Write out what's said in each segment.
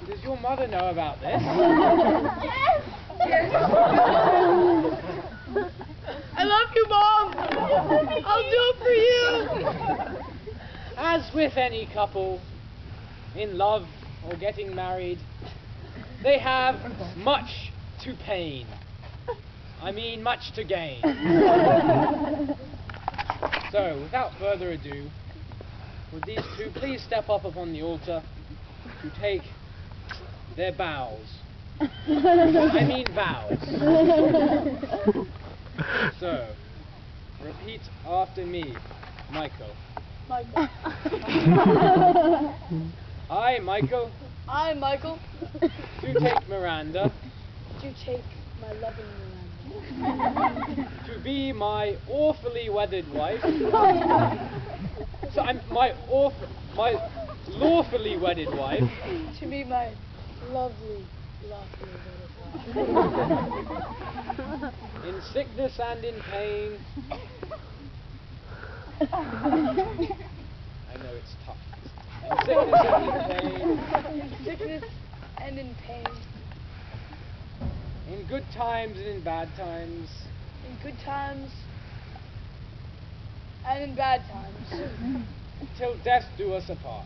Does your mother know about this? Yes! Yes! I love you, Mom! I'll do it for you! As with any couple, in love or getting married, they have much to pain. I mean, much to gain. So, without further ado, would these two please step up upon the altar to take their vows. I mean vows. So, repeat after me, Michael. Michael. I, Michael, I, Michael, do take Miranda do take my loving Miranda to be my awfully wedded wife. So I'm my lawfully wedded wife. to be my lovely, lovely wedded wife. In sickness and in pain. I know it's tough. In sickness and in pain. In sickness and in pain. In good times and in bad times. In good times and in bad times. Till death do us apart.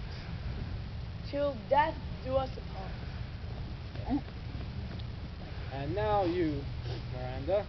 Till death do us apart. And now you, Miranda.